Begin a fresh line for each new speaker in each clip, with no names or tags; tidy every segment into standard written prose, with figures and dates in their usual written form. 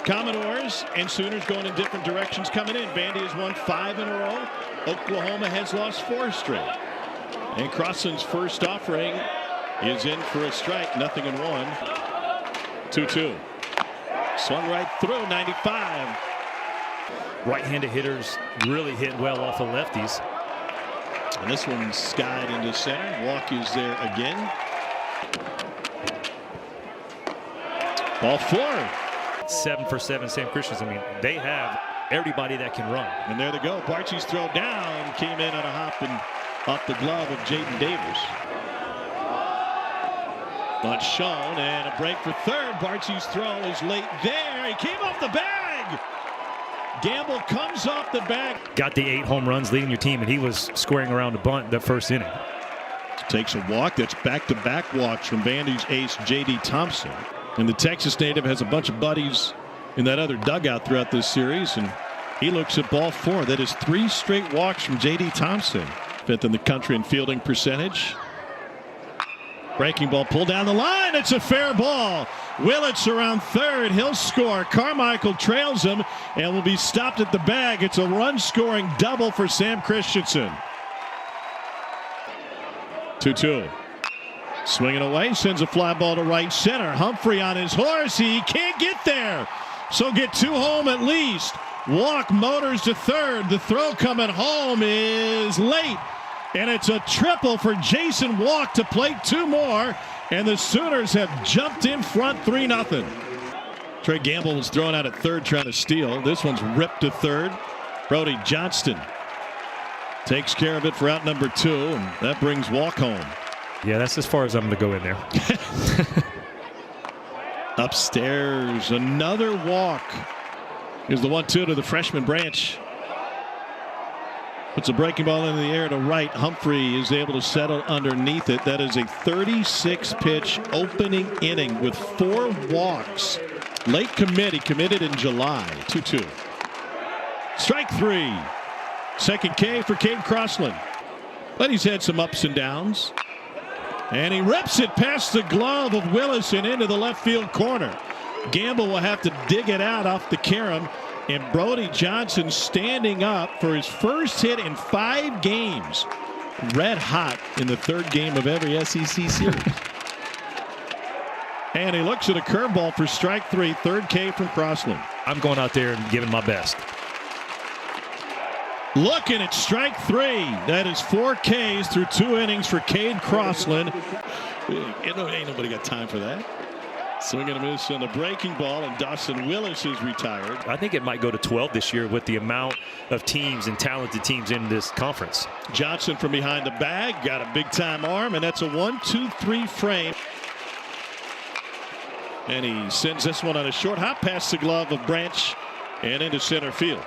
Commodores and Sooners going in different directions coming in. Vandy has won 5 in a row. Oklahoma has lost 4 straight. And Crossland's first offering is in for a strike. 0-1. 2-2. Swung right through. 95.
Right-handed hitters really hit well off of lefties.
And this one's skied into center. Walk is there again. Ball 4.
7 for 7 Sam Christians. I mean, they have everybody that can run.
And there they go. Barchi's throw down came in on a hop and off the glove of Jaden Davis. Not shown, and a break for third. Barchi's throw is late there. He came off the bag. Gamble comes off the bag.
Got the 8 home runs leading your team, and he was squaring around the bunt the first inning.
Takes a walk. That's back-to-back walks from Vandy's ace J.D. Thompson. And the Texas native has a bunch of buddies in that other dugout throughout this series, and he looks at ball 4. That is 3 straight walks from J.D. Thompson. 5th in the country in fielding percentage. Breaking ball pulled down the line. It's a fair ball. Willits around third. He'll score. Carmichael trails him and will be stopped at the bag. It's a run-scoring double for Sam Christensen. 2-2. Swinging away, sends a fly ball to right center. Humphrey on his horse. He can't get there. So get 2 home at least. Walk motors to third. The throw coming home is late. And it's a triple for Jason Walk to plate 2 more. And the Sooners have jumped in front 3-0. Trey Gamble was thrown out at third trying to steal. This one's ripped to third. Brody Johnston takes care of it for out number 2. And that brings Walk home.
Yeah, that's as far as I'm going to go in there.
Upstairs, another walk. Here's the 1-2 to the freshman Branch. Puts a breaking ball into the air to right. Humphrey is able to settle underneath it. That is a 36-pitch opening inning with 4 walks. Late committee, committed in July. 2-2. Strike 3. Second K for Cade Crossland. But he's had some ups and downs. And he rips it past the glove of Willis and into the left field corner. Gamble will have to dig it out off the carom. And Brody Johnson standing up for his first hit in 5 games. Red hot in the 3rd game of every SEC series. And he looks at a curveball for strike 3. 3rd K from Crossland.
I'm going out there and giving my best.
Looking at strike 3. That is 4 Ks through 2 innings for Cade Crossland. Ain't nobody got time for that. Swinging a miss on the breaking ball, and Dawson Willis is retired.
I think it might go to 12 this year with the amount of teams and talented teams in this conference.
Johnson from behind the bag, got a big-time arm, and that's a 1-2-3 frame. And he sends this one on a short hop past the glove of Branch and into center field.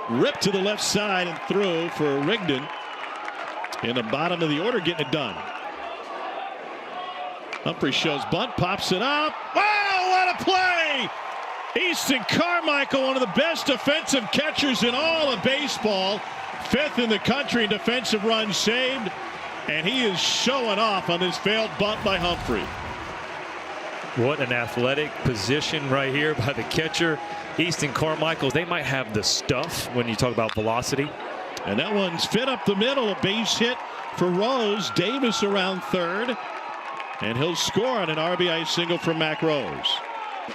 Ripped to the left side and through for Rigdon. In the bottom of the order, getting it done. Humphrey shows bunt, pops it up. Wow, what a play! Easton Carmichael, one of the best defensive catchers in all of baseball. 5th in the country in defensive runs saved. And he is showing off on this failed bunt by Humphrey.
What an athletic position right here by the catcher. Easton Carmichael, they might have the stuff when you talk about velocity.
And that one's fit up the middle, a base hit for Rose. Davis around third. And he'll score on an RBI single from Mac Rose,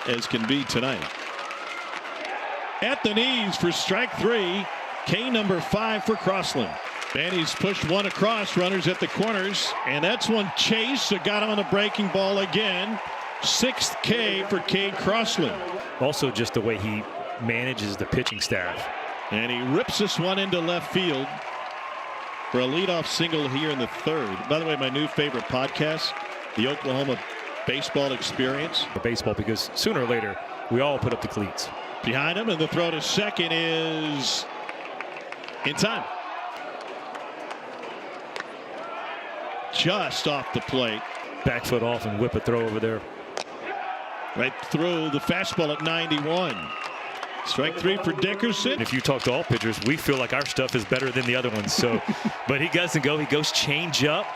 as can be tonight. At the knees for strike 3. K number 5 for Crossland. And he's pushed one across, runners at the corners. And that's one chase that got him on the breaking ball again. 6th K for Cade Crossland.
Also just the way he manages the pitching staff.
And he rips this one into left field for a leadoff single here in the 3rd. By the way, my new favorite podcast, the Oklahoma Baseball Experience.
The baseball, because sooner or later, we all put up the cleats.
Behind him, and the throw to second is in time. Just off the plate.
Back foot off and whip a throw over there.
Right through the fastball at 91. Strike 3 for Dickerson.
If you talk to all pitchers, we feel like our stuff is better than the other ones. So, but he doesn't go. He goes change up.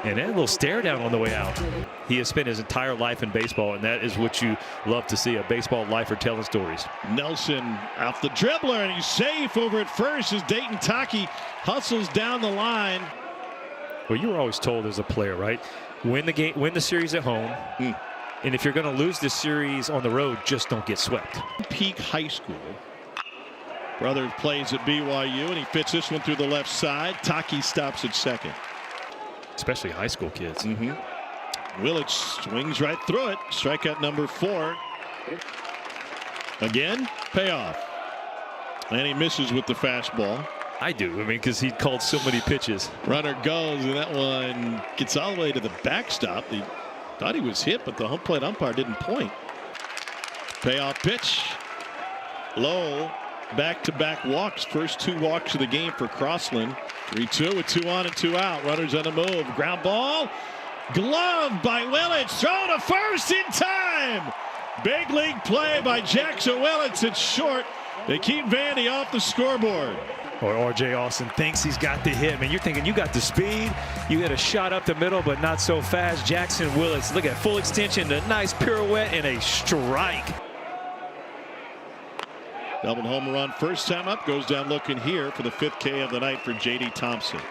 And then a little stare down on the way out. He has spent his entire life in baseball, and that is what you love to see, a baseball lifer telling stories.
Nelson off the dribbler, and he's safe over at first as Dayton Taki hustles down the line.
Well, you were always told as a player, right? Win the game, win the series at home. And if you're going to lose this series on the road, just don't get swept.
Peak High School. Brother plays at BYU, and he fits this one through the left side. Taki stops at second.
Especially high school kids.
Willits swings right through it. Strikeout number 4. Again, payoff. And he misses with the fastball.
I do. I mean, because he called so many pitches.
Runner goes, and that one gets all the way to the backstop. He thought he was hit, but the home plate umpire didn't point. Payoff pitch. Low. Back-to-back walks. First 2 walks of the game for Crossland. 3-2 with 2 on and 2 out. Runners on the move. Ground ball. Glove by Willits. Thrown to first in time. Big league play by Jackson Willits. It's short. They keep Vandy off the scoreboard.
Or R.J. Austin thinks he's got the hit. Man, you're thinking you got the speed. You hit a shot up the middle, but not so fast. Jackson Willits, look at full extension, a nice pirouette, and a strike.
Double home run first time up. Goes down looking here for the 5th K of the night for J.D. Thompson.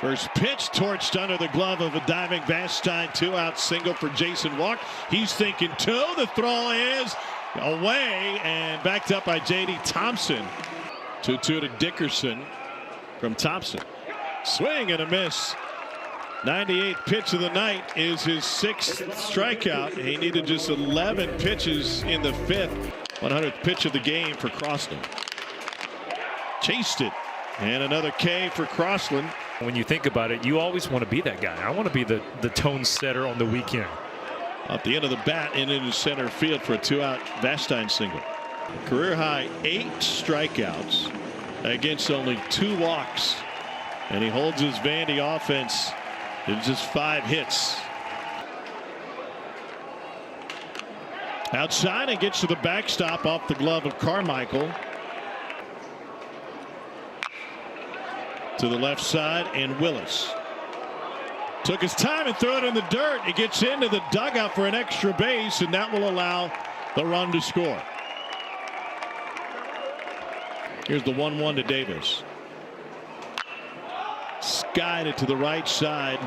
First pitch torched under the glove of a diving Vastine. 2-out single for Jason Walk. He's thinking 2. The throw is away and backed up by J.D. Thompson. 2-2 to Dickerson from Thompson. Swing and a miss. 98th pitch of the night is his 6th strikeout. He needed just 11 pitches in the 5th. 100th pitch of the game for Crossland. Chased it. And another K for Crossland.
When you think about it, you always want to be that guy. I want to be the tone setter on the weekend.
Up the end of the bat and into center field for a 2-out Vastine single. Career high 8 strikeouts against only 2 walks. And he holds his Vandy offense in just 5 hits. Outside and gets to the backstop off the glove of Carmichael. To the left side, and Willis took his time and threw it in the dirt. It gets into the dugout for an extra base, and that will allow the run to score. Here's the 1-1 to Davis. Skied it to the right side.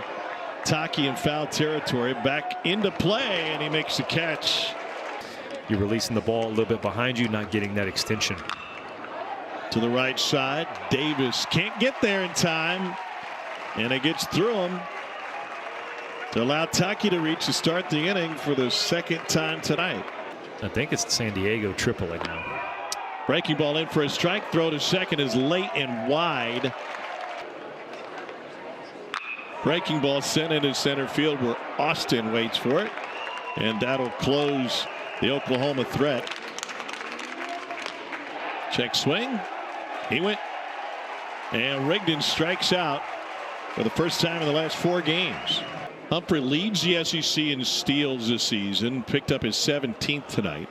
Taki in foul territory. Back into play, and he makes the catch.
You're releasing the ball a little bit behind you, not getting that extension.
To the right side, Davis can't get there in time, and it gets through him to allow Taki to reach to start the inning for the 2nd time tonight.
I think it's San Diego AAA now.
Breaking ball in for a strike. Throw to second is late and wide. Breaking ball sent into center field where Austin waits for it, and that'll close the Oklahoma threat. Check swing. He went, and Rigdon strikes out for the first time in the last 4 games. Humphrey leads the SEC in steals this season. Picked up his 17th tonight.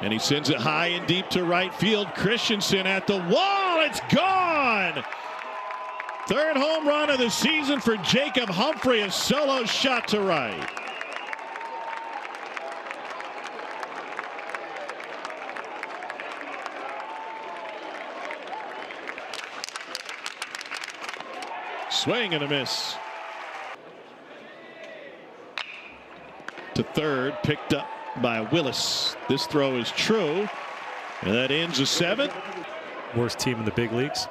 And he sends it high and deep to right field. Christensen at the wall. It's gone. 3rd home run of the season for Jacob Humphrey. A solo shot to right. Swing and a miss. To third, picked up by Willis. This throw is true, and that ends a 7th.
Worst team in the big leagues.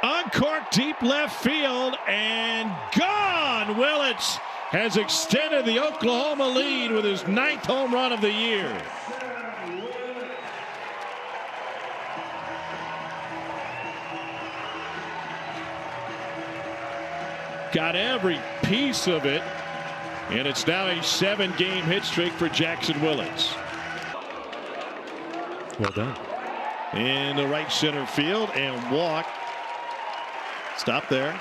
Uncorked deep left field and gone. Willits has extended the Oklahoma lead with his 9th home run of the year. Got every piece of it, and it's now a 7-game hit streak for Jackson Willits.
Well done.
In the right center field, and walk. Stop there.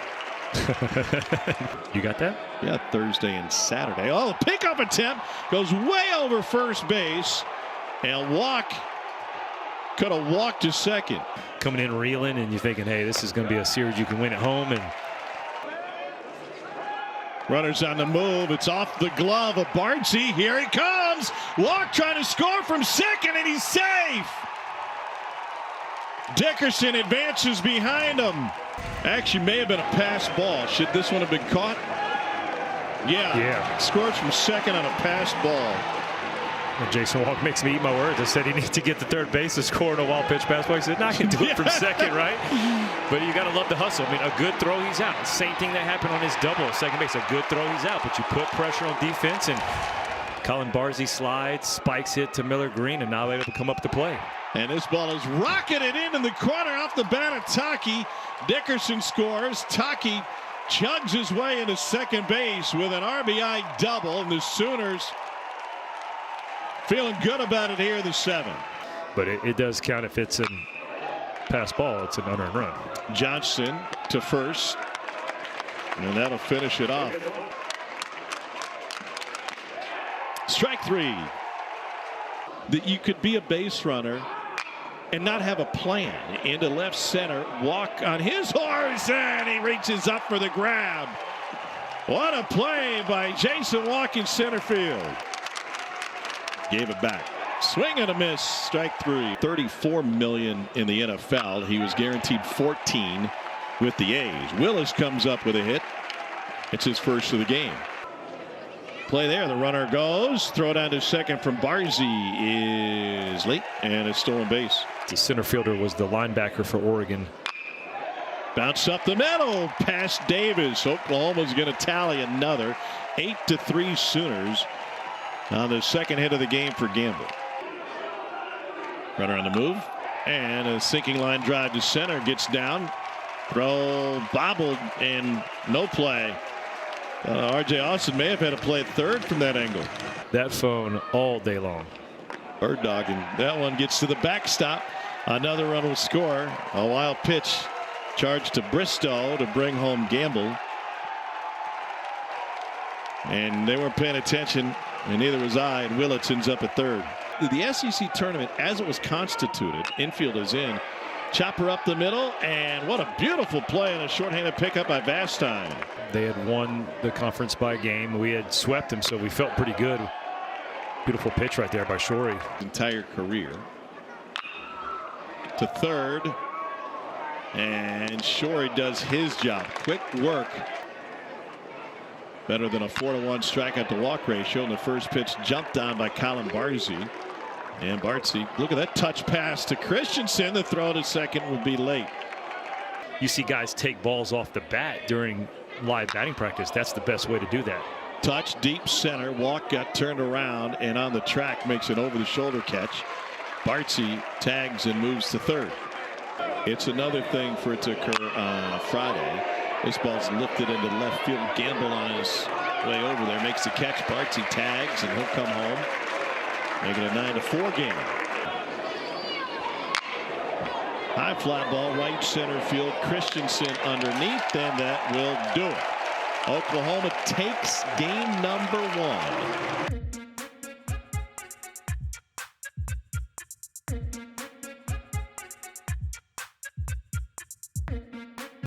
You got that?
Yeah, Thursday and Saturday. Oh, the pickup attempt goes way over first base, and walk could have walked to second.
Coming in reeling, and you're thinking, hey, this is going to be a series you can win at home. And
Runners on the move. It's off the glove of Bardsey. Here he comes. Walk trying to score from second, and he's safe. Dickerson advances behind him. Actually, may have been a pass ball. Should this one have been caught? Yeah. Scores from second on a pass ball.
And Jason Walk makes me eat my words. I said he needs to get to third base to score in a wild pitch pass ball. He said, "No, I can do it from second, right?" But you got to love the hustle. I mean, a good throw, he's out. Same thing that happened on his double at second base. A good throw, he's out. But you put pressure on defense, and Colin Bardsey slides, spikes it to Miller Green, and now they're able to come up to play.
And this ball is rocketed in the corner off the bat of Taki. Dickerson scores. Taki chugs his way into second base with an RBI double, and the Sooners feeling good about it here in the seventh.
But it does count if it's a pass ball. It's an unearned run.
Johnson to first, and that'll finish it off. Strike three. That you could be a base runner and not have a plan. Into left center, Walk on his horse, and he reaches up for the grab. What a play by Jason Walk in center field. Gave it back. Swing and a miss. Strike three. $34 million in the NFL. He was guaranteed 14 with the A's. Willis comes up with a hit. It's his first of the game. Play there. The runner goes. Throw down to second from Bardsey is late, and it's stolen base.
The center fielder was the linebacker for Oregon.
Bounce up the middle past Davis. Oklahoma's going to tally another 8-3 Sooners on the second hit of the game for Gamble. Runner on the move, and a sinking line drive to center. Gets down. Throw bobbled, and no play. R.J. Austin may have had to play at third from that angle.
That phone all day long.
Bird dogging. That one gets to the backstop. Another run will score. A wild pitch charged to Bristow to bring home Gamble. And they weren't paying attention, and neither was I, and Willits ends up at third. The SEC tournament, as it was constituted, infield is in. Chopper up the middle, and what a beautiful play on a shorthanded pickup by Vastine.
They had won the conference by a game. We had swept them, so we felt pretty good. Beautiful pitch right there by Shorey.
Entire career. To third, and Shorey does his job. Quick work. Better than a 4-to-1 strikeout to walk ratio, and the first pitch jumped on by Colin Bardsey. And Bardsey, look at that touch pass to Christensen. The throw to second would be late.
You see guys take balls off the bat during live batting practice. That's the best way to do that.
Touch deep center. Walk got turned around and on the track makes an over the shoulder catch. Bardsey tags and moves to third. It's another thing for it to occur on Friday. This ball's lifted into left field. Gamble on his way over there makes the catch. Bardsey tags and he'll come home, making it a 9-4 game. High fly ball right center field. Christensen underneath, and that will do it. Oklahoma takes game number